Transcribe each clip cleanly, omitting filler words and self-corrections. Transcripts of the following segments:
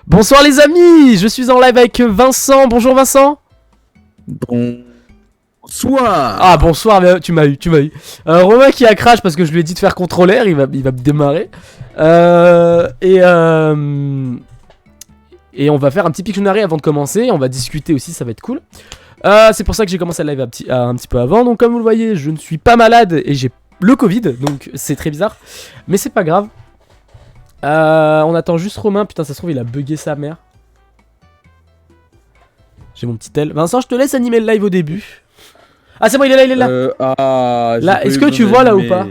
Bonsoir les amis, je suis en live avec Vincent. Bonjour Vincent. Bonsoir. Ah bonsoir, mais tu m'as eu. Romain qui a crash parce que je lui ai dit de faire contrôleur, il va me démarrer. Et on va faire un petit Pictionary avant de commencer, on va discuter aussi, ça va être cool. C'est pour ça que j'ai commencé le live un petit peu avant, donc comme vous le voyez, je ne suis pas malade et j'ai le Covid, donc c'est très bizarre. Mais c'est pas grave. On attend juste Romain, putain ça se trouve il a bugué sa mère. J'ai mon petit tel. Vincent, je te laisse animer le live au début. Ah c'est bon, il est là. Là, est-ce que tu vois là ou pas?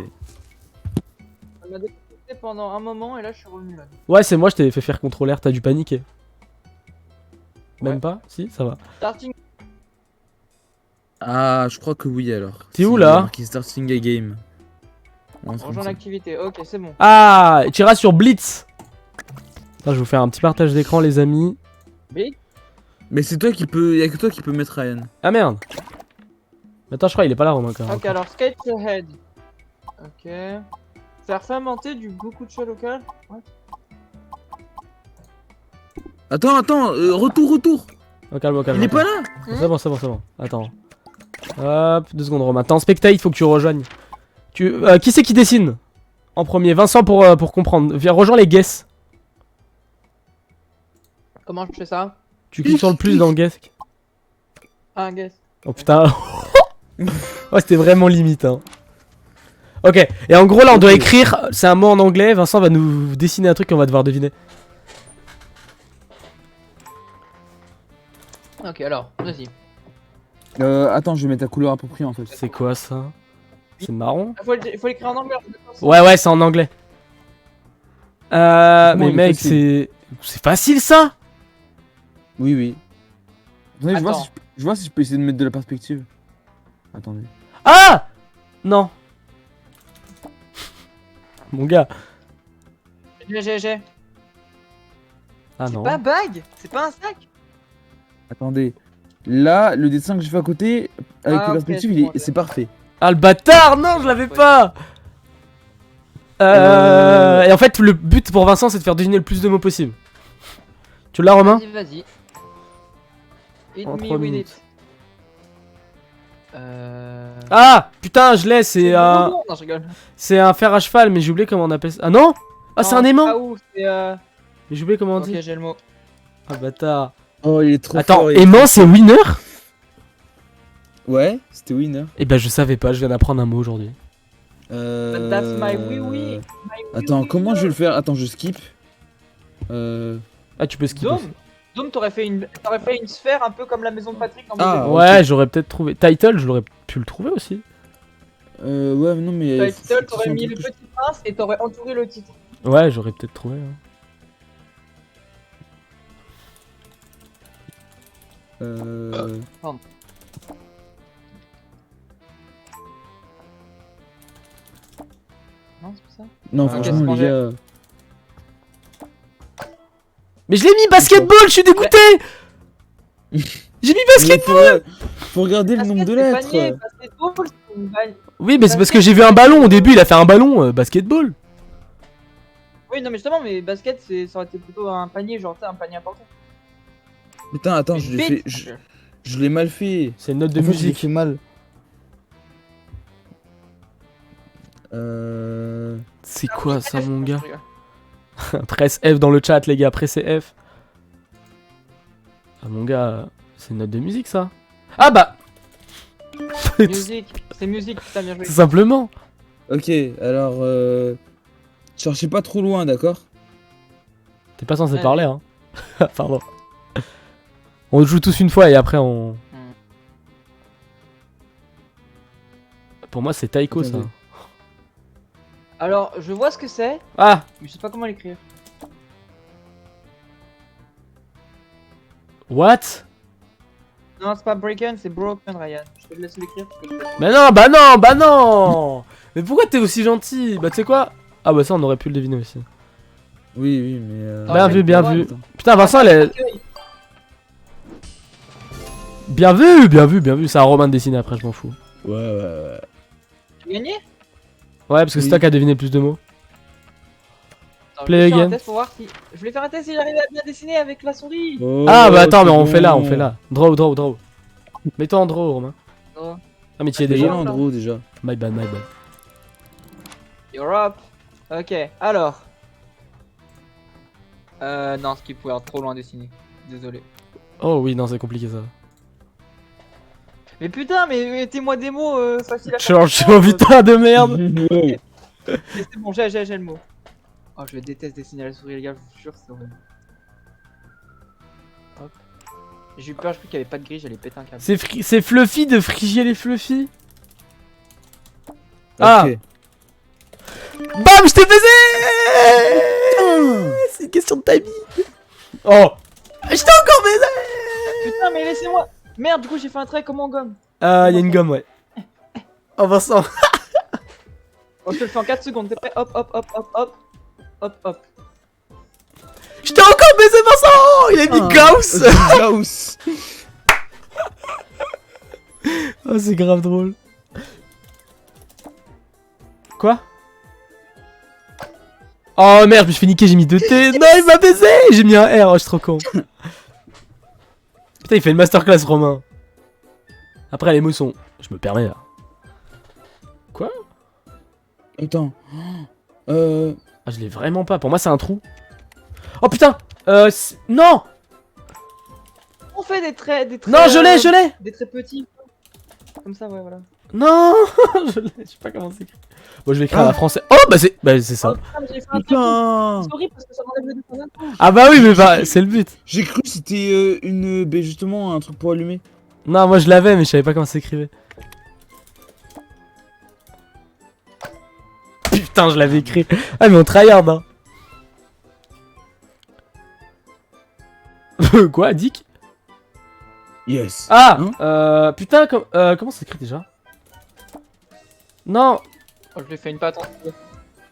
On m'a déconnecté pendant un moment et là je suis revenu là. Ouais, c'est moi, je t'ai fait faire contrôleur, t'as dû paniquer. Même Ouais. pas? Si, ça va. Starting. Ah, je crois que oui alors. T'es où, Si, là il y a marqué starting a game. Rejoins l'activité, ok c'est bon. Ah, tu iras sur Blitz. Attends, je vais vous faire un petit partage d'écran les amis. Big. Mais c'est toi qui peux. Y'a que toi qui peux mettre Ryan. Ah merde. Attends, je crois il est pas là Romain quand même. Ok alors skate ahead. Ok. Faire fermenter du gochujang local. Ouais. Attends, retour. Oh, calme. Il est pas là. C'est bon. Attends. Hop, 2 secondes Romain. Attends, spectate, il faut que tu rejoignes. Qui c'est qui dessine en premier? Vincent pour comprendre. Viens, rejoins les guess. Comment je fais ça? Tu cliques sur le plus dans guess. Ah guess. Oh putain. Oh, c'était vraiment limite hein. Ok, et en gros là on doit écrire, c'est un mot en anglais, Vincent va nous dessiner un truc qu'on va devoir deviner. Ok alors, vas-y. Attends, je vais mettre la couleur appropriée en fait. C'est quoi ça? C'est marron? Il faut l'écrire en anglais. Ouais, c'est en anglais. Comment Mais il est mec, facile c'est facile ça? Oui. Attendez, Attends. je vois si je peux essayer de mettre de la perspective. Attendez. Ah! Non. Mon gars. J'ai. Ah C'est non. pas un bag. C'est pas un sac. Attendez. Là, le dessin que j'ai fait à côté, avec Ah, la ok, perspective, c'est bon, c'est parfait. Ah le bâtard! Non, je l'avais Ouais. pas! Et en fait, le but pour Vincent, c'est de faire deviner le plus de mots possible. Tu l'as, Romain? Vas-y. Hit En me 3 with minutes. it. Ah! Putain, je l'ai, c'est un... Non, je rigole. C'est un fer à cheval, mais j'ai oublié comment on appelle ça. Ah non? Ah, c'est un aimant? Ah où c'est Mais j'ai oublié comment on dit. Ok, j'ai le mot. Ah, bâtard. Oh, il est trop Attends, fort. il est aimant, trop c'est fort. winner? Ouais, c'était winner. Eh ben, je savais pas, je viens d'apprendre un mot aujourd'hui. That's my oui. Attends, comment je vais le faire? Attends, je skip. Ah, tu peux skipper. Dome, t'aurais fait une sphère un peu comme la maison de Patrick dans Ah, Maison. Ouais, j'aurais peut-être trouvé. Title, je l'aurais pu le trouver aussi. Ouais, non, mais. Title, t'aurais mis le petit prince et t'aurais entouré le titre. Ouais, j'aurais peut-être trouvé. Hein. Pardon. Non, c'est pas ça. Non, Ok, franchement, c'est les gars. Mais je l'ai mis basketball, je suis dégoûté! J'ai mis basket! Faut regarder le nombre de lettres. Basketball, c'est une balle. Oui, mais c'est parce que j'ai vu un ballon au début, il a fait un ballon basketball. Oui, non, mais justement, mais basket, ça aurait été plutôt un panier, genre, un panier important. Putain, attends, je l'ai fait. Je l'ai mal fait. C'est une note de En fait, je l'ai musique. fait mal. C'est quoi ça, mon Je gars? rigole. Presse F dans le chat, les gars, pressez F. Ah, mon gars, c'est une note de musique ça? Ah bah! Musique, c'est musique, putain, bien joué. Tout simplement. Ok, alors. Cherchez pas trop loin, d'accord? T'es pas censé Ouais. parler, hein? Pardon. On joue tous une fois et après on. Pour moi, c'est Taiko ça. Attendez. Alors, je vois ce que c'est, Ah! mais je sais pas comment l'écrire. What? Non, c'est pas Breaken, c'est Broken, Ryan. Je te laisse l'écrire parce que je... Mais non, bah non! Mais pourquoi t'es aussi gentil? Bah tu sais quoi? Ah bah ça on aurait pu le deviner aussi. Oui, mais. Bien vu, bien vu. Attends. Putain, Vincent, elle est... Bien vu, c'est un Romain de dessiner après, je m'en fous. Ouais. Tu as gagné? Ouais, parce que c'est Oui. toi qui as deviné le plus de mots. Attends, Play je vais faire again. un test pour voir si. Je voulais faire un test si j'arrivais à bien dessiner avec la souris. Ah bah attends, mais c'est on fait là, bon. on fait là. Draw. Mets-toi en draw, Romain. Oh. Ah mais tu y es Déjà déjà. en draw déjà. My bad. You're up. Ok, alors. Non, ce qui pouvait être trop loin dessiné. Désolé. Oh oui, non, c'est compliqué ça. Mais putain, mais mettez-moi des mots faciles à faire. Change, putain de merde. Mais c'est bon, j'ai le mot. Oh, je déteste dessiner à la souris, les gars, je vous jure, c'est horrible. Hop. J'ai eu peur, je crois qu'il y avait pas de grille, j'allais péter un câble. C'est Fluffy de frigier les Fluffy. Ah. Ok. Bam, je t'ai baisé. C'est une question de timing. Oh. Je t'ai encore baisé. Putain, mais laissez-moi. Merde, du coup, j'ai fait un trait comme en gomme. Ah, y'a une gomme, ouais. Oh Vincent. Oh, je te le fais en 4 secondes, t'es prêt? Hop, hop, hop, hop, hop. Hop, hop. Je t'ai encore baisé Vincent. Il a mis Gauss. Gauss. Oh, c'est grave drôle. Quoi? Oh merde, je me suis fait niquer, j'ai mis 2 T. Non, il m'a baisé. J'ai mis un R, oh, je suis trop con. Putain, il fait une masterclass, Romain. Après, les mots sont. Je me permets là. Quoi? Attends. Ah, je l'ai vraiment pas. Pour moi, c'est un trou. Oh putain! Non! On fait des traits. Non, je l'ai! Des traits petits. Comme ça, ouais, voilà. Non! Je l'ai, je sais pas comment c'est écrit. Bon, je vais écrire à la française. Oh, bah c'est ça. Oh, putain, mais j'ai fait un trait. Putain. C'est horrible parce que ça m'enlève le dessin d'un coup. Ah bah oui, mais bah, c'est le but. J'ai cru que c'était justement un truc pour allumer. Non, moi je l'avais, mais je savais pas comment ça s'écrivait. Putain, je l'avais écrit. Ah, mais on tryhard, hein. Quoi, Dick? Yes. Ah! Hein Putain, comment ça s'écrit déjà? Non! Oh, je lui ai fait une patte en dessous.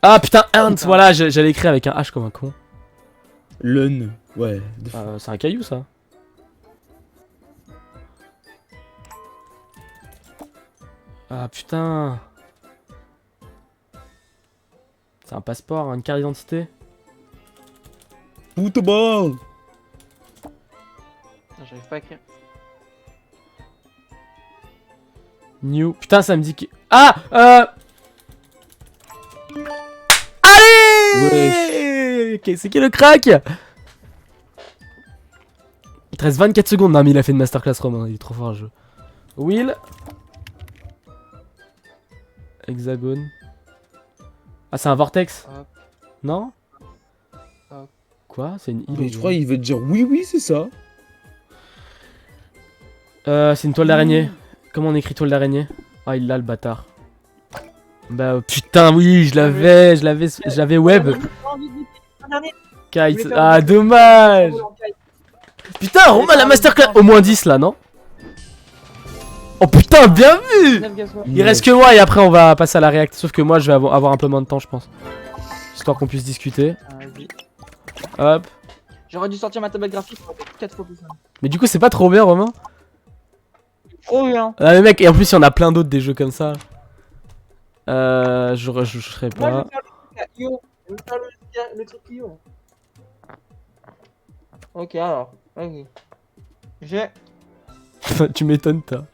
Ah putain, Ant, Putain. voilà, j'allais écrire avec un H comme un con. Lun. Ouais. C'est un caillou ça. Ah putain. C'est un passeport, une carte d'identité. Football. Putain, j'arrive pas à écrire. New. Putain, ça me dit que. Ah Allez Ok, c'est qui le crack? Il te reste 24 secondes. Non, mais il a fait une masterclass, Romain. Il est trop fort le jeu. Will. Hexagone. Ah, c'est un vortex? Hop. Non? Hop. Quoi? C'est une île? Mais je crois qu'il veut te dire oui, c'est ça. C'est une toile d'araignée. Comment on écrit toile d'araignée? Ah, il l'a le bâtard. Bah putain, oui, j'avais web. Kite. Ah, dommage. Putain, Romain, la masterclass. Au moins 10 là, non? Oh putain, bien vu. Il reste que moi et après on va passer à la react. Sauf que moi je vais avoir un peu moins de temps, je pense. Histoire qu'on puisse discuter. Hop. J'aurais dû sortir ma tablette graphique pour 4 fois plus simple. Mais du coup, c'est pas trop bien, Romain? Trop bien. Ah, mais mec, et en plus, il y en a plein d'autres des jeux comme ça. Je serais Moi, je pas. vais faire le Io. Je vais faire le truc Io. Ok, alors. Vas-y. J'ai. Tu m'étonnes, toi.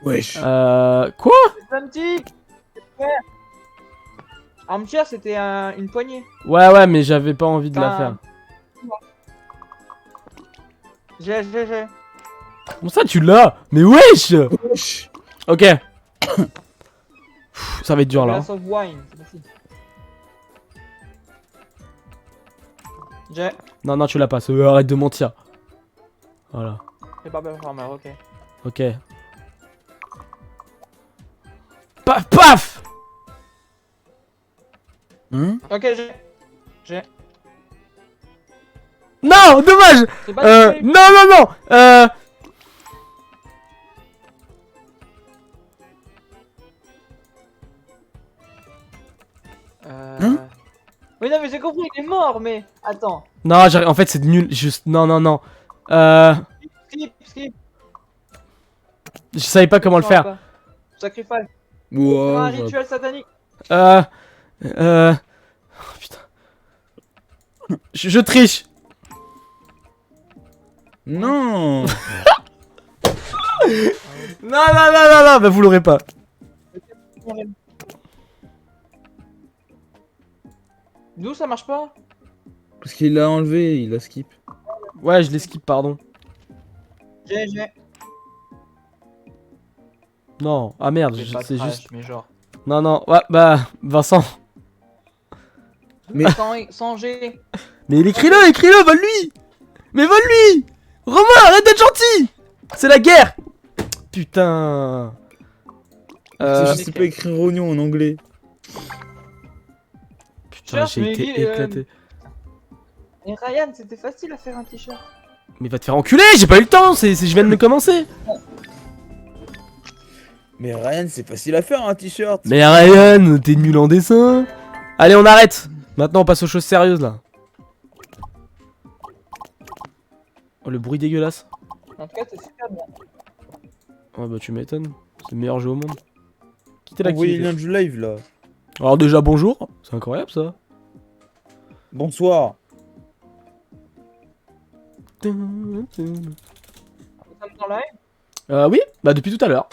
Wesh. Quoi? C'est un petit. Armchair, c'était une poignée. Ouais, mais j'avais pas envie de la faire. J'ai. Comment ça, tu l'as? Mais wesh! Wesh. Ok. Pff, ça va être dur là. Glass of wine, c'est facile. J'ai. Non, tu l'as pas. Arrête de mentir. Voilà. C'est Barber Farmer, ok. Ok. Paf, paf! Hein? Ok, j'ai. Non, dommage! C'est pas Non! Hein? Oui, non, mais j'ai compris, il est mort, mais. Attends. Non, en fait, c'est nul. Juste. Non. Skip. Je savais pas comment le faire. Sacrifice. Wow. Un rituel satanique. Oh, putain. Je triche. Non. Non, bah vous l'aurez pas. D'où ça marche pas? Parce qu'il l'a enlevé, il a skip. Ouais, je l'esquive, pardon. J'ai. Non, ah merde, C'est pas c'est trash, juste... mais genre. Non, ouais, bah, Vincent. Mais- Sans G. Mais écris-le, vole-lui. Mais vole-lui. Romain, arrête d'être gentil. C'est la guerre. Putain. Je sais pas écrire oignon en anglais. Putain, T-shirt, j'ai mais été Guy, éclaté. Et Ryan, c'était facile à faire un t-shirt. Mais va te faire enculer, j'ai pas eu le temps, je viens de me commencer. Mais Ryan, c'est facile à faire un t-shirt. Mais Ryan, t'es nul en dessin. Allez, on arrête. Maintenant, on passe aux choses sérieuses là. Oh, le bruit dégueulasse. En tout cas, c'est super bien. Ouais, bah, tu m'étonnes. C'est le meilleur jeu au monde. Quittez la Envoyez qui le lien du live là. Alors, déjà, bonjour. C'est incroyable ça. Bonsoir. Nous sommes en live. Oui, bah, depuis tout à l'heure.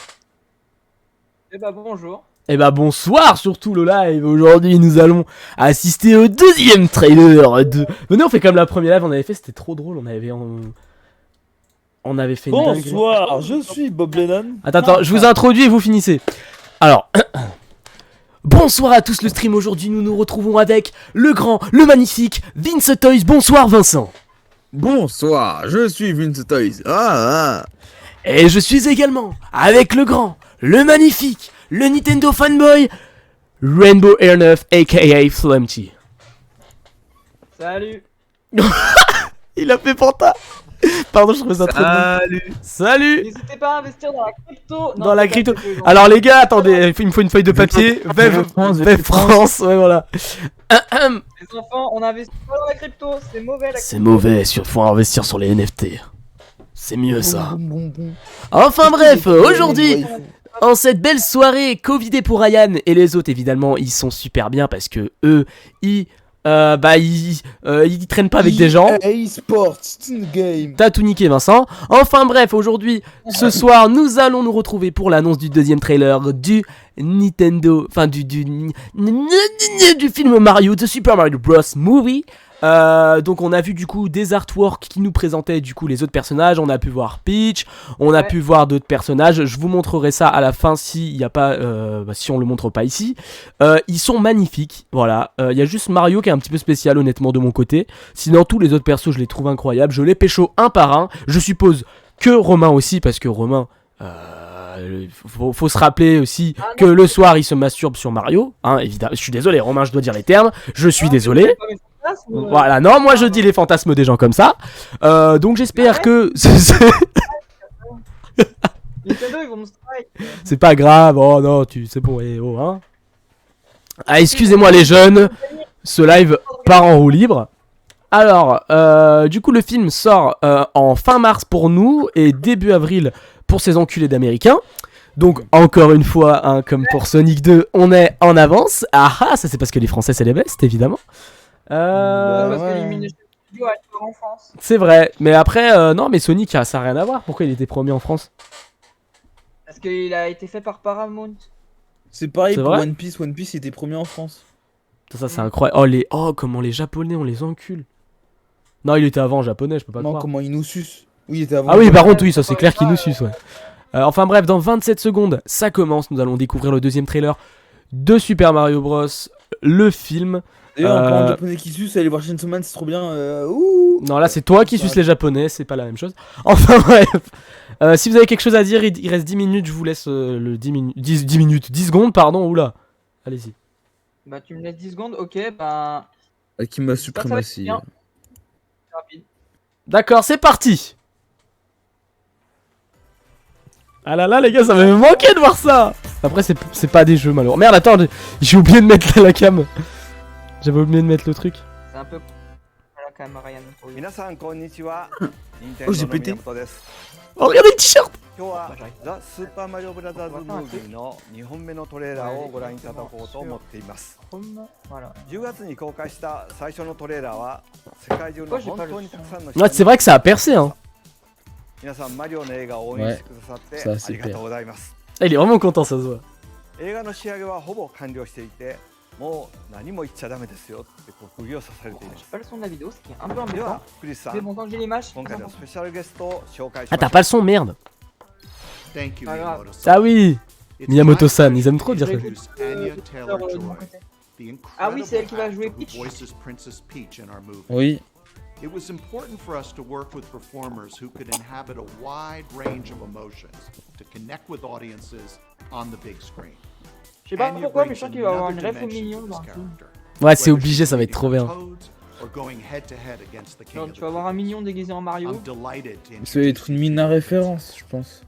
Eh bah, bonjour. Et bah bonsoir surtout le live. Aujourd'hui nous allons assister au deuxième trailer de... Venez, on fait comme la première live on avait fait, c'était trop drôle, on avait fait une dinguerie. Bonsoir, je suis Bob Lennon. Attends, je vous introduis et vous finissez. Alors, bonsoir à tous le stream, aujourd'hui nous nous retrouvons avec le grand, le magnifique Vince Toys. Bonsoir Vincent. Bonsoir, je suis Vince Toys. Et je suis également avec le grand, le magnifique, le Nintendo fanboy, Rainbow Air 9 aka Flumpty. Salut. Il a fait Panta. Pardon, je trouvais ça trop drôle. Salut. N'hésitez pas à investir dans la crypto. Dans la crypto. c'est bon. Alors les gars, attendez, il me faut une feuille de papier. VEF France, ouais voilà. Les enfants, on investit pas dans la crypto, c'est mauvais. C'est mauvais, faut investir sur les NFT. C'est mieux ça. Enfin bref, aujourd'hui, en cette belle soirée Covidée pour Ryan et les autres évidemment, ils sont super bien parce que eux, ils traînent pas avec des gens. E-sport, c'est une game. T'as tout niqué Vincent. Enfin bref, aujourd'hui, ce soir, nous allons nous retrouver pour l'annonce du deuxième trailer du Nintendo, enfin du film Mario, de Super Mario Bros Movie. Donc on a vu du coup des artworks qui nous présentaient du coup les autres personnages. On a pu voir Peach, on a pu voir d'autres personnages. Je vous montrerai ça à la fin si y a pas, si on le montre pas ici. Ils sont magnifiques, voilà. Il y a juste Mario qui est un petit peu spécial honnêtement de mon côté. Sinon tous les autres persos je les trouve incroyables. Je les pécho un par un. Je suppose que Romain aussi parce que Romain... faut se rappeler aussi que le soir il se masturbe sur Mario, hein, évidemment. Je suis désolé Romain, je dois dire les termes. Je suis désolé. Voilà, non, moi je dis les fantasmes des gens comme ça. Donc j'espère que Nintendo, ils vont me strike. c'est pas grave. Oh non, c'est bon, hein. Ah, excusez-moi les jeunes, ce live part en roue libre. Alors, du coup le film sort en fin mars pour nous et début avril pour ces enculés d'américains. Donc encore une fois, hein, comme pour Sonic 2, on est en avance. Ah, ça c'est parce que les Français c'est les bestes évidemment. Parce que l'Illumination Studio a été en France. C'est vrai, mais après, non, mais Sonic, ça n'a rien à voir. Pourquoi il était premier en France? Parce qu'il a été fait par Paramount. C'est pareil C'est pour vrai One Piece. One Piece était premier en France. Ça c'est incroyable. Oh, comment les Japonais, on les encule. Non, il était avant en japonais, je peux pas Non, croire. comment ils nous sucent. Oui, il était avant. Ah oui, par contre, oui, ça c'est clair qu'il nous suce, ouais. Enfin bref, dans 27 secondes, ça commence. Nous allons découvrir le deuxième trailer de Super Mario Bros. Le film. D'ailleurs, en parlant de japonais qui sucent, allez voir Chainsaw Man, c'est trop bien. Ouh. Non, là c'est toi qui suces les japonais, c'est pas la même chose. Enfin bref, si vous avez quelque chose à dire, il reste 10 minutes, je vous laisse le 10 secondes, pardon, oula. Allez-y. Bah, tu me laisses 10 secondes, ok, bah. Qui m'a Ça va être suprématie. bien. C'est rapide. D'accord, c'est parti. Ah là là les gars, ça m'avait manqué de voir ça. Après c'est pas des jeux malheureusement. Merde, attends, j'ai oublié de mettre la cam. J'avais oublié de mettre le truc. C'est un peu à la quand même, Ryan. Pour lui. 皆さんこんにちは。任天 Oh, 堂 j'ai の pété. 宮本です。 Oh, regardez le t-shirt. 今日はザ・スーパーマリオブラザーズムービーの2本目のトレーラーをご覧いただこうと思っています。 Voilà. 10月に公開した最初のトレーラーは世界中の本当にたくさんの人 Ouais, c'est vrai que ça a percé, hein. 皆さんマリオの映画を応援してくださって Ouais, ça, あ c'est りがとうございます。 Ah, il est vraiment content, ça se voit. 映画の仕上げはほぼ完了していて、もう何も言っちゃダメですよって釘を刺されていま J'ai す。 pas le son de la vidéo, ce qui est un peu で embêtant. はクリスさ Mais ん、 bon, tant que j'ai l'image, 今 c'est 回の important. スペシャルゲストを紹介し Ah, ま t'as す。 pas le son, merde. Thank you, Ah, grave. Miyamoto-san. Ah oui. It's Miyamoto-san, my ils aiment trop dire pleasure ça. to introduce Anya de Taylor-Joy, mon côté. the Ah oui, c'est elle qui va incredible jouer actor who Peach. voices Princess Peach in our movie. Oui. It was important for us to work with performers who could inhabit a wide range of emotions to connect with audiences on the big screen. Je sais pas Anya pourquoi, mais brings je sens qu'il va y avoir another une ref au dimension million to dans this le film. character. Ouais, c'est Whether obligé, she's ça va être trop bien. Toads or going head-to-head against the king Non, of tu the vas avoir un Cool. mignon déguisé en Mario. I'm delighted to Ça va être une mine à référence, je pense.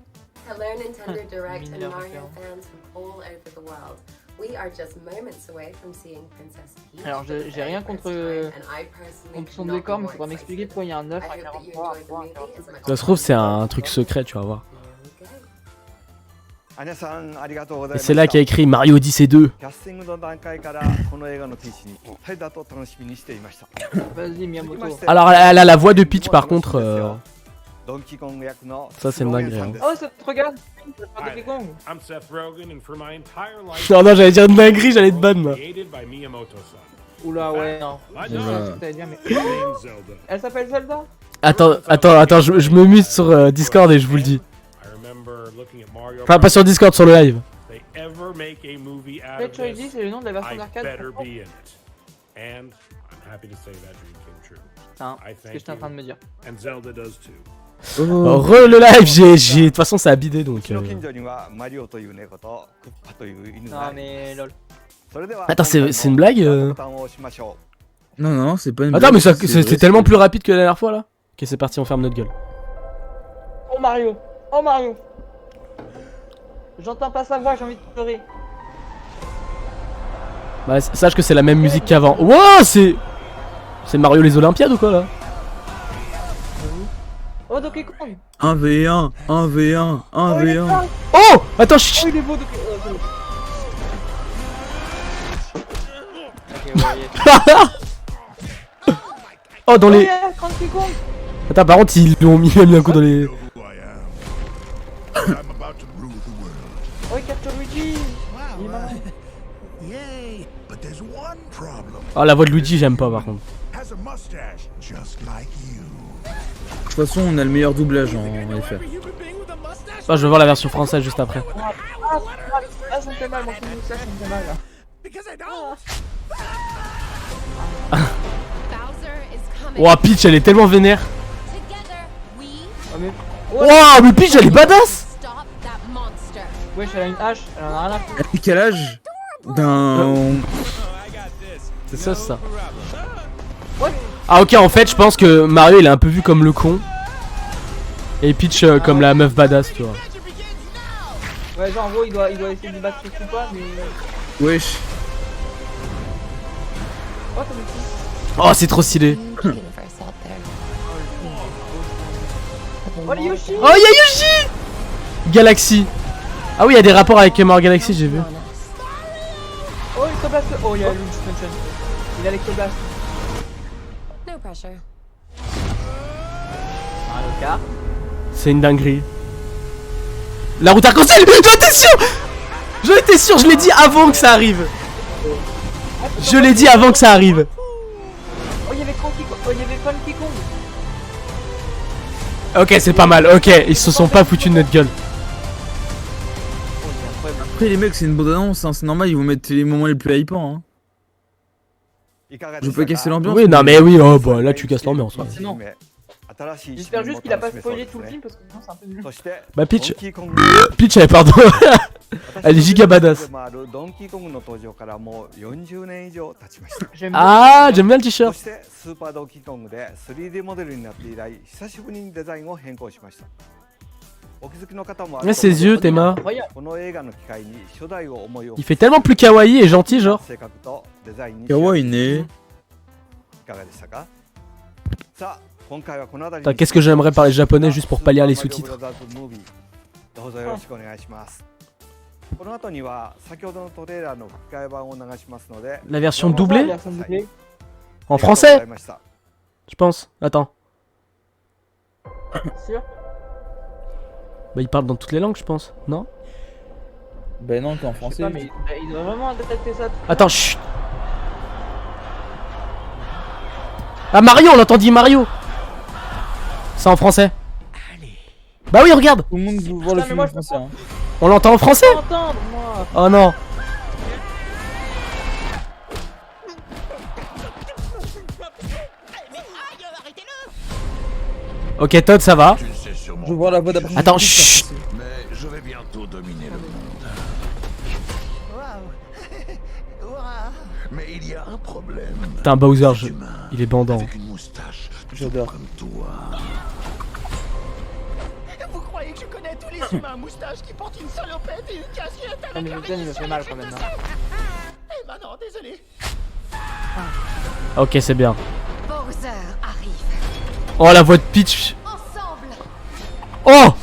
Hello, Nintendo Direct and Mini Mario référence. fans from all over the world. We are just moments away from seeing Princess Peach. Alors, for the j'ai very rien first contre, time, and I personally Contre son could not décor, be mais more faudra m'expliquer excited. pourquoi il y a un 9 I à hope that you 43 à enjoyed the 3 à movie 46. as much Ça se trouve, c'est un truc secret, tu vas voir. Here we go. アニャさんありがとうござい Et まし c'est た。 là qu'il y a écrit Mario Odyssey 2. キャスティングの段階からこの映画のピーチにぴったりだと楽しみにしていました。 Vas-y, Miyamoto. Alors, elle a la voix de Peach, par contre. ドンキーコング役の Ça, c'est une dinguerie, hein. Oh, ça te regarde. Ça te Donkey Kong. I'm Seth Rogen, and for my entire life, Non, non, j'allais dire une dinguerie, j'allais être ban, moi. created by Miyamoto-san. Oula, ouais, non. I Je sais know. ce que t'allais dire, mais. Name's Zelda. Elle s'appelle Zelda? Attends, je me mute sur Discord et je vous le dis. I remember looking at Mario. Enfin, pas sur Discord, sur le live. They ever make a movie out Pet of Choidy, this, c'est le nom de la version I d'arcade. better be in it. And I'm happy to say that dream came true. Putain, I c'est ce que thank j'étais en train de me dire. And Zelda does too. Oh. Re le live, de toute façon, ça a bidé う donc. ちの近所にはマリオという猫とクッパという犬が Non, mais lol. それでは Attends, c'est une blague ボタンを押しましょ Non, non, c'est pas une Attends, blague, mais ça, c'est c'était vrai, tellement c'est- plus rapide que la dernière fois là. Ok, c'est parti, on ferme notre gueule. Oh Mario! Oh Mario! J'entends pas sa voix, j'ai envie de pleurer. Bah, sache que c'est la même musique qu'avant. Wow, c'est. C'est Mario les Olympiades ou quoi là? Oh Donkey Kong! 1v1, 1v1, Oh, il est 1v1. fort. Oh! Attends, Oh, chut! il est beau Donkey Kong! Ok, ouais, Oh, dans Oh, les. yeah, Donkey Kong! Attends, par contre, ils lui ont mis un coup dans les. Who I am. I'm about to rule the world. Oh, il capture Luigi! Il est malin. Yay! But there's one problem. Oh, la voix de Luigi, j'aime pas par contre. Has a mustache just like you. De toute façon, on a le meilleur doublage en FR. Oh, je vais voir la version française juste après. Ah, ça me fait mal, mon petit moustache, ça me fait mal là. Bowser is coming. Oh, Peach, elle est tellement vénère. Together, we Oh, mais. Oh, mais Peach, elle est badass! stop that monster. Wesh, elle a une hache, elle en a rien à foutre. À quel âge d'un... C'est ça. Ah, ok, en fait, je pense que Mario il est un peu vu comme le con. Et Peach comme la meuf badass, tu vois. Ouais, genre en gros, il doit essayer de battre sur pas, mais. Wesh. Oh, t'as des petits. Oh, c'est trop stylé. Oh, les Yoshi! Oh, y'a Yoshi! Galaxy. Ah oui, il y a des rapports avec Mario Galaxy, j'ai vu. Oh, Electroblast! Oh, il y a Luigi Mansion. Il a l'Electroblast. No pressure. Mario Kart. C'est une dinguerie. La route arc-en-ciel! J'en étais sûr! J'en étais sûr, je l'ai dit avant que ça arrive. Je l'ai dit avant que ça arrive. Oh, il y avait Funky Kong. Oh, il y avait Funky Kong. Ok, c'est pas mal, ok, ils se sont pas foutus de notre gueule. Oh, il est incroyable. Après, les mecs, c'est une bonne annonce, hein. C'est normal, ils vont mettre les moments les plus hypants. Hein. う。いかが Je で veux し pas た casser か l'ambiance. Oui, non mais oui, oh bah là tu casses l'ambiance. Ouais. Non. 新しい J'espère juste qu'il a pas spoilé tout le ね film parce que sinon c'est un peu nul. そして Bah ドン Peach, キーコング Peach, pardon. Elle est giga badass. でもあるドンキーコングの登場からもう40年以上経ちました。 J'aime Ah, j'aime bien le そ t-shirt. してスーパードンキーコングで 3D モデルになって以来久しぶりにデザインを変更しました。お気づきの方もある Mais と思 ses う yeux, Théma. Incroyable. この映画の機会に初代を思いを Il fait tellement plus kawaii et gentil, genre. 性格とデザインに Kawaii né. いかがでしたか？さあ今回はこの辺り Putain, qu'est-ce que j'aimerais parler japonais juste pour pas lire les sous-titres. どうぞよろしくお願いします。この後には先ほどのトレーラーの吹き替え版を流しますので La version Comment ça, doublée version doublée En français Je pense. Attends. Sûr Bah il parle dans toutes les langues je pense, non? Ben non, t'es en Je sais français. pas, mais il doit vraiment adapter ça. Attends, chut. Ah Mario, on entend dire Mario. C'est en français. Bah oui, regarde. Tout le monde veut voir le Putain, mais film moi, en je français. Hein. On l'entend en français. Je peux entendre, moi. Oh non. Ok Todd, ça va. Je veux voir la voix d'après. Attends, chut. Mais je vais bientôt dominer le monde. Mais il y a un problème. Putain Bowser, il est bandant. Avec une moustache, J'adore. comme toi. Vous croyez que je connais tous les humains à moustache qui portent une salopette et une casquette Ah, avec mais un le il me fait mal quand même. Hein. Eh ben non, désolé. Ok, c'est bien. Bowser arrive. Oh la voix de Peach. Ensemble, Oh.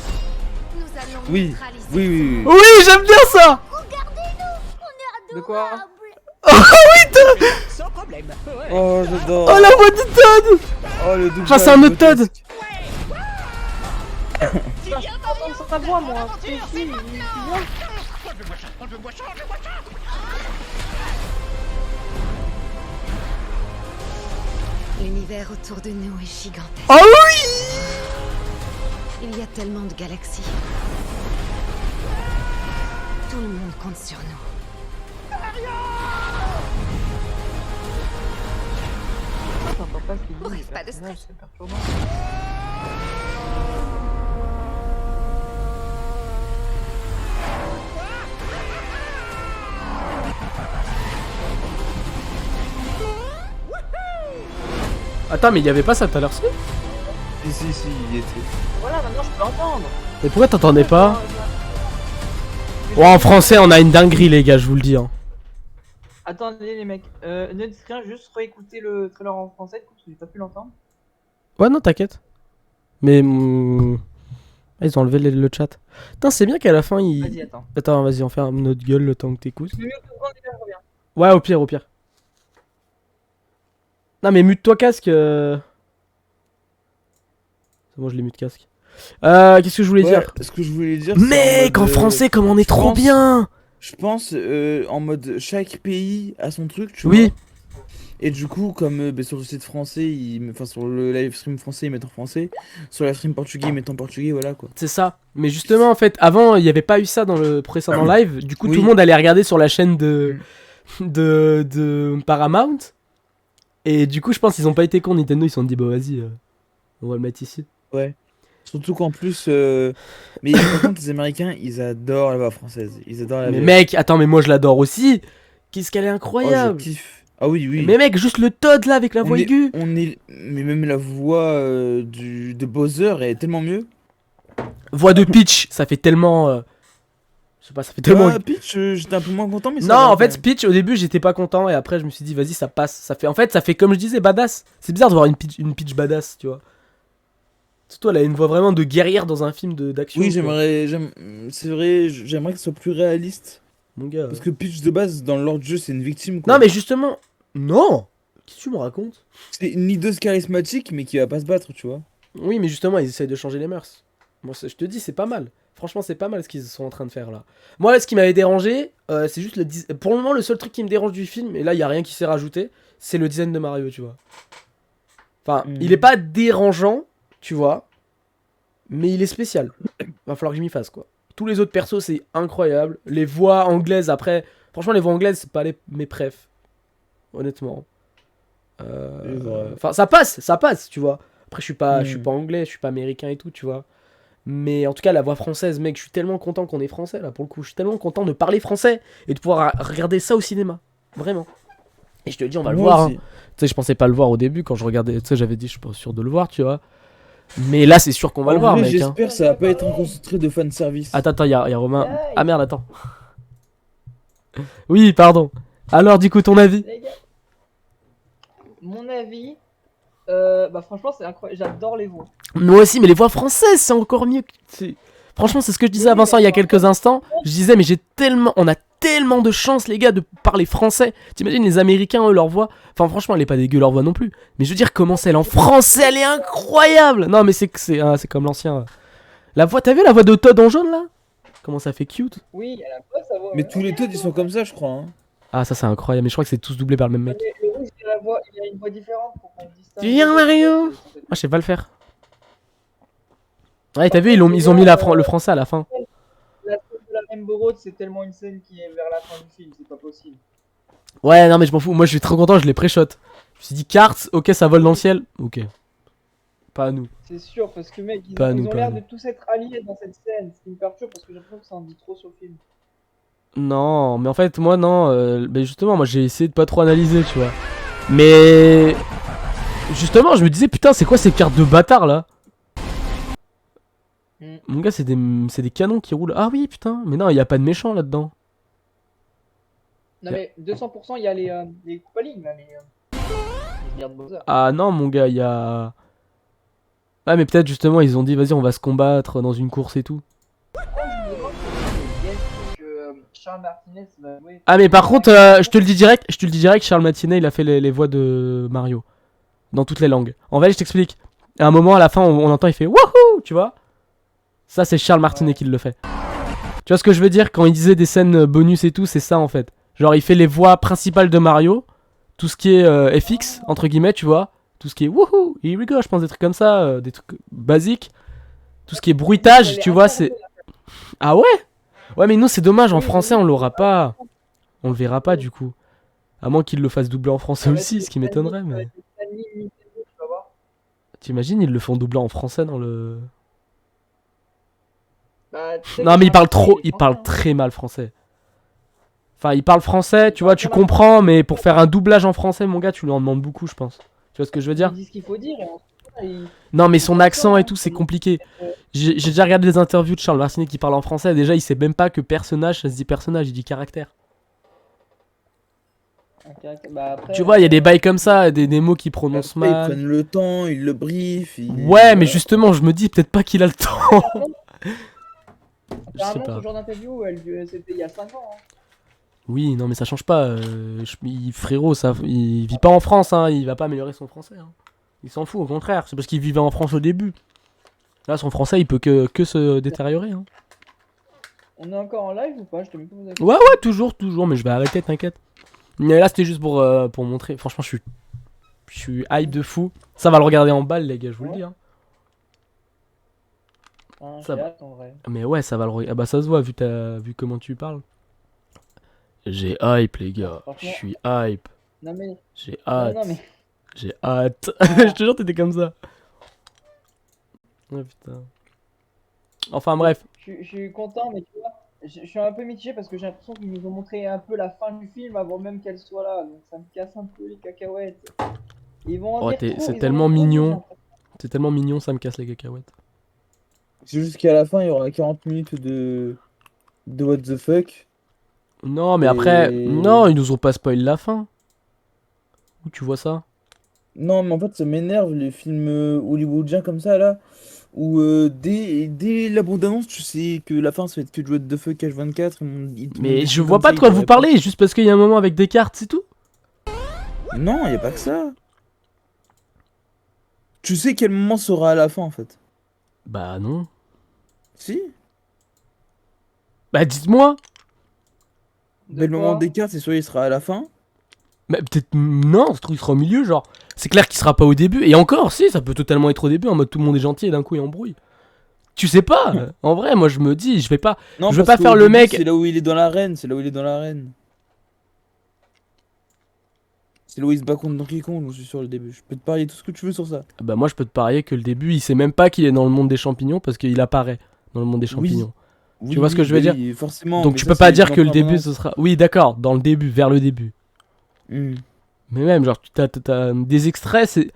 nous allons Oui, neutraliser. oui, oui. oui. Oui, j'aime bien ça. De quoi Sans problème. Ouais. Oh, j'adore. Oh la voix de Todd. Oh, le double. Ah, c'est un autre Todd. Putain, je peux entendre sur ta voix, moi. Si, si, il vient. L'univers autour de nous est gigantesque. Oh oui. Il y a tellement de galaxies. Tout le monde compte sur nous. J'entends pas ce qu'il dit. Bref, les pas de personnages, stress. c'est perturbant. Attends, mais il y avait pas ça tout à l'heure, si? Si, il était. Voilà, maintenant je peux entendre. Mais pourquoi t'entendais pas? Oh, en français, on a une dinguerie, les gars, je vous le dis. Hein. Attendez les mecs, ne dites rien, juste réécouter le trailer en français, du coup, parce que j'ai pas pu l'entendre. Ouais, non, t'inquiète. Mais. Ils ont enlevé le chat. Putain, c'est bien qu'à la fin, ils. Vas-y, attends. Attends, vas-y, on fait un autre gueule le temps que t'écoutes. Je vais mieux comprendre et je reviens. Ouais, au pire, au pire. Non, mais mute-toi casque. C'est bon, je l'ai mute casque. Qu'est-ce que je voulais dire? Ce que je voulais dire. Mec, en français, comme on est trop bien! Je pense en mode chaque pays a son truc, tu vois. Oui. Et du coup, comme sur le site français, enfin sur le live stream français, ils mettent en français. Sur la stream portugais, ils mettent en portugais, voilà quoi. C'est ça. Mais justement, en fait, avant, il n'y avait pas eu ça dans le précédent live. Du coup, Oui. tout le monde allait regarder sur la chaîne de Paramount. Et du coup, je pense qu'ils ont pas été cons. Nintendo, ils se sont dit, bah vas-y, on va le mettre ici. Ouais. Surtout qu'en plus, mais par contre, les Américains, ils adorent la voix française. Ils adorent la Mais VF. mec, attends, mais moi je l'adore aussi. Qu'est-ce qu'elle est Oh, je incroyable. kiffe. Ah oui, oui. Mais mec, juste le Todd là avec la voix aiguë. Mais même la voix de Bowser est tellement mieux. Voix de Peach, ça fait tellement. Je sais pas, ça fait tellement. Ah, Peach, j'étais un peu moins content, mais ça Non, va, en quand fait, même. Peach, au début, j'étais pas content et après, je me suis dit, vas-y, ça passe. Ça fait, en fait, ça fait comme je disais, badass. C'est bizarre de voir une Peach badass, tu vois. Surtout, elle a une voix vraiment de guerrière dans un film d'action. Oui, quoi. c'est vrai, j'aimerais que ce soit plus réaliste. Mon gars. Parce que Peach de base, dans le lore du jeu, c'est une victime quoi. Non, mais justement, non. Qu'est-ce que tu me racontes? C'est une leaduse charismatique, mais qui va pas se battre, tu vois. Oui, mais justement, ils essayent de changer les mœurs. Moi, je te dis, c'est pas mal. Franchement, c'est pas mal ce qu'ils sont en train de faire là. Moi, ce qui m'avait dérangé, c'est juste pour le moment, le seul truc qui me dérange du film, et là, il y a rien qui s'est rajouté, c'est le design de Mario, tu vois. Enfin, il est pas dérangeant, tu vois, mais il est spécial. Va falloir que je m'y fasse, quoi. Tous les autres persos, c'est incroyable. Les voix anglaises, après, franchement, les voix anglaises, c'est pas mes préfs. Honnêtement. Enfin, ça passe, tu vois. Après, je suis pas anglais, je suis pas américain et tout, tu vois. Mais en tout cas, la voix française, mec, je suis tellement content qu'on est français, là, pour le coup. Je suis tellement content de parler français et de pouvoir regarder ça au cinéma. Vraiment. Et je te dis, on va le voir. Hein. Tu sais, je pensais pas le voir au début quand je regardais. Tu sais, j'avais dit, je suis pas sûr de le voir, tu vois. Mais là, c'est sûr qu'on va le voir, mec. J'espère que ça va pas être un concentré de fanservice. Attends, y a Romain. Ah merde, attends. Oui, pardon. Alors, du coup, ton avis? Les gars, mon avis, Bah franchement c'est incroyable, j'adore les voix. Moi aussi, mais les voix françaises, c'est encore mieux. Franchement, c'est ce que je disais à Vincent il y a quelques instants. Je disais, mais on a tellement de chance, les gars, de parler français. T'imagines les Américains, eux, leur voix. Enfin, franchement, elle est pas dégueu, leur voix non plus. Mais je veux dire, comment celle en français, elle est incroyable. Non, mais c'est comme l'ancien. La voix, t'as vu la voix de Todd en jaune là? Comment ça fait cute. Oui, elle a pas sa voix. Mais tous les Toads ils sont comme ça, je crois. Hein. Ah, ça c'est incroyable, mais je crois que c'est tous doublés par le même mec. Le rouge, il a une voix différente pour qu'on distingue. Tu viens, Mario? Ah, je sais pas le faire. Ouais, t'as vu, ils ont mis le français à la fin. La scène de la Rainbow Road, c'est tellement une scène qui est vers la fin du film, c'est pas possible. Ouais, non, mais je m'en fous. Moi, je suis trop content, je l'ai pré-shot. Je me suis dit, cartes, ok, ça vole dans le ciel. Ok. Pas à nous. C'est sûr, parce que mec, ils Pas à nous, ont pas à l'air nous. de tous être alliés dans cette scène, ce qui me perturbe parce que j'ai l'impression que ça en dit trop sur le film. Non, mais en fait, moi, non. Mais justement, moi, j'ai essayé de pas trop analyser, tu vois. Mais. Justement, je me disais, putain, c'est quoi ces cartes de bâtard là? Mon gars, c'est des canons qui roulent. Ah oui, putain. Mais non, il y a pas de méchants là-dedans. Non, mais 200%, il y a les Koopalings là, les sbires de Bowser. Ah non, mon gars, il y a. Ah, mais peut-être justement, ils ont dit, vas-y, on va se combattre dans une course et tout. Charles Martinez va jouer. Ah, mais par contre, je te le dis direct, Charles Martinet, il a fait les voix de Mario. Dans toutes les langues. En vrai, je t'explique. À un moment, à la fin, on entend, il fait wouhou, tu vois. Ça, c'est Charles Martinet qui le fait. Tu vois ce que je veux dire? Quand il disait des scènes bonus et tout, c'est ça en fait. Genre, il fait les voix principales de Mario. Tout ce qui est FX, entre guillemets, tu vois. Tout ce qui est wouhou, here we go, je pense des trucs comme ça, des trucs basiques. Tout ce qui est bruitage, tu vois, c'est. Ah ouais? Ouais, mais nous, c'est dommage, en français, on l'aura pas. On le verra pas du coup. À moins qu'il le fasse doubler en français aussi, ce qui m'étonnerait, mais. T'imagines, ils le font doubler en français dans le. Non, mais il parle très mal français. Enfin, il parle français, tu vois, tu comprends, mais pour faire un doublage en français, mon gars, tu lui en demandes beaucoup, je pense. Tu vois ce que je veux dire? Il dit ce qu'il faut dire. Non, mais son accent et tout, c'est compliqué. J'ai déjà regardé des interviews de Charles Martinet qui parle en français. Déjà, il sait même pas que personnage, ça se dit personnage, il dit caractère. Bah, après, tu vois, il y a des bails comme ça, des mots qu'il prononce Ils mal. prennent le temps, ils le briefent. Ouais, mais justement, je me dis peut-être pas qu'il a le temps. Je sais apparemment, pas. ce genre d'interview, c'était il y a 5 ans. Hein. Oui, non, mais ça change pas. Frérot, il vit pas en France, hein, il va pas améliorer son français. Hein. Il s'en fout, au contraire. C'est parce qu'il vivait en France au début. Là, son français, il peut que se détériorer. Hein. On est encore en live ou pas? Je te mets pas vous Ouais, toujours, mais je vais arrêter, t'inquiète. Mais là, c'était juste pour montrer. Franchement, je suis hype de fou. Ça va le regarder en balle, les gars, je vous le dis. Hein. Ah, Ça va. hâte, en vrai. Mais ouais, ça va le regarder. Ah bah, ça se voit, vu comment tu parles. J'ai hype, les gars. Je suis hype. Non, mais. J'ai hâte. Non, mais... J'ai hâte. Je te jure, t'étais comme ça. Oh putain. Enfin, bref. Je suis content, mais tu vois, je suis un peu mitigé parce que j'ai l'impression qu'ils nous ont montré un peu la fin du film avant même qu'elle soit là. Donc ça me casse un peu les cacahuètes. Ils vont en Oh, dire trop, c'est ils tellement en ont trop dit, mignon. en fait. C'est tellement mignon, ça me casse les cacahuètes. C'est juste qu'à la fin, il y aura 40 minutes de what the fuck. Non, mais après. Non, ils nous ont pas spoil la fin. Où tu vois ça? Non, mais en fait, ça m'énerve les films hollywoodiens comme ça là. Où dès la bande-annonce, tu sais que la fin ça va être que du what the fuck H24. Mais je vois pas de quoi vous parlez, juste parce qu'il y a un moment avec des cartes, c'est tout. Non, y a pas que ça. Tu sais quel moment sera à la fin en fait? Bah non. Si. Bah dites-moi. Le moment des cartes, c'est soit il sera à la fin. Mais peut-être non, ce truc sera au milieu, genre. C'est clair qu'il sera pas au début. Et encore, si, ça peut totalement être au début, en mode tout le monde est gentil et d'un coup il embrouille. Tu sais pas. En vrai, moi je me dis, je vais pas faire le mec. C'est là où il est dans l'arène, c'est là où il est dans l'arène. C'est là où il se bat contre Donkey Kong, je suis sur le début. Je peux te parier tout ce que tu veux sur ça. Bah moi je peux te parier que le début, il sait même pas qu'il est dans le monde des champignons parce qu'il apparaît dans le monde des champignons. Oui, tu vois ce que je veux bah dire? oui, forcément. Donc mais tu ça, peux pas c'est dire que le dans début un ce sera. Oui, d'accord, dans le début, vers le début. moment. Mais même, genre, t'as des extraits, c'est.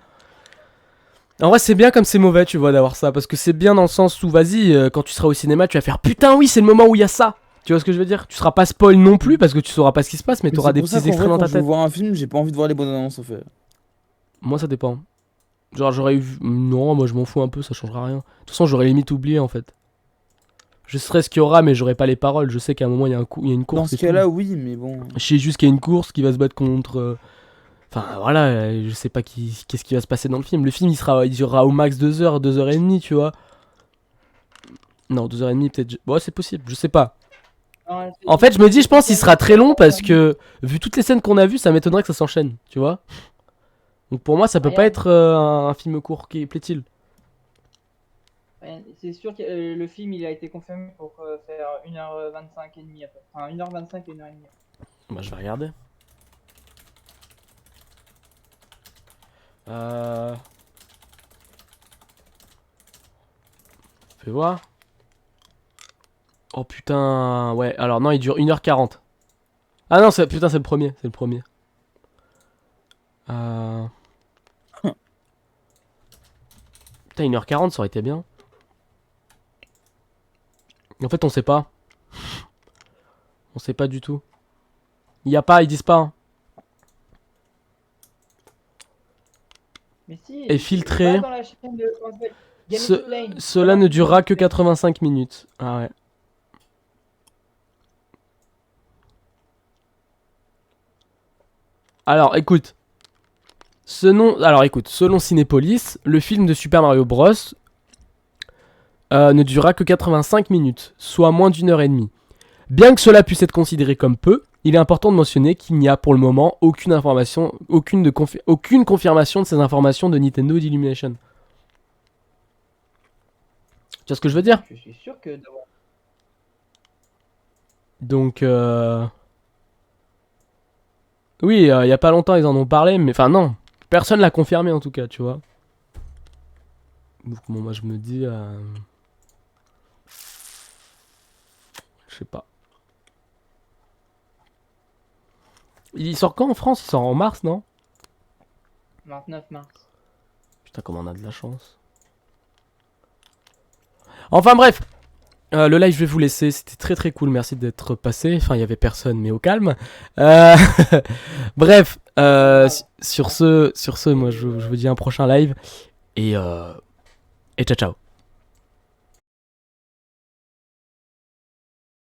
En vrai, c'est bien comme c'est mauvais, tu vois, d'avoir ça. Parce que c'est bien dans le sens où, vas-y, quand tu seras au cinéma, tu vas faire putain, oui, c'est le moment où il y a ça. Tu vois ce que je veux dire? Tu seras pas spoil non plus parce que tu sauras pas ce qui se passe, mais t'auras des petits extraits dans ta Quand je tête. veux voir un film, j'ai pas envie de voir les bandes annonces en fait. Moi, ça dépend. Genre j'aurais eu... Non, moi je m'en fous un peu, ça changera rien. De toute façon j'aurais limite oublié en fait. Je sais ce qu'il y aura mais j'aurais pas les paroles. Je sais qu'à un moment il y a, il y a une course. Dans ce et tout. cas-là, oui, mais bon. Je sais juste qu'il y a une course qui va se battre contre... Enfin voilà, je sais pas qu'est-ce qui va se passer dans le film. Le film il durera au max 2 heures, 2 heures et demie, tu vois. Non, 2 heures et demie peut-être. Bon, c'est possible, je sais pas. En fait, je me dis, je pense qu'il sera très long parce que, vu toutes les scènes qu'on a vues, ça m'étonnerait que ça s'enchaîne, tu vois. Donc pour moi, ça peut pas être un film court, qui plaît-il. C'est sûr que le film il a été confirmé pour faire 1h25 et demie à peu près. Enfin 1h25 et 1h30. Bah je vais regarder. Fais voir. Oh putain, ouais, alors non, il dure 1h40. Ah non, putain, c'est le premier, c'est le premier. Putain, 1h40, ça aurait été bien. En fait, on sait pas. On sait pas du tout. Il y a pas, ils disent pas. Hein. Mais si, Et filtré. dans la chaîne de... Game Cela ne durera que 85 minutes. Ah ouais. Alors écoute. Selon Cinépolis, le film de Super Mario Bros ne durera que 85 minutes, soit moins d'1h30. Bien que cela puisse être considéré comme peu, il est important de mentionner qu'il n'y a pour le moment aucune confirmation de ces informations de Nintendo et d'Illumination. Tu vois ce que je veux dire? Je suis sûr que... Donc oui, il y a pas longtemps ils en ont parlé, mais enfin non, personne l'a confirmé en tout cas, tu vois. Donc bon, moi je me dis... Je sais pas. Il sort quand en France? Il sort en mars, non? 29 mars. Putain, comme on a de la chance. Enfin bref, le live je vais vous laisser, c'était très très cool, merci d'être passé. Enfin il y avait personne mais au calme. Bref, sur ce moi je vous dis un prochain live et ciao ciao.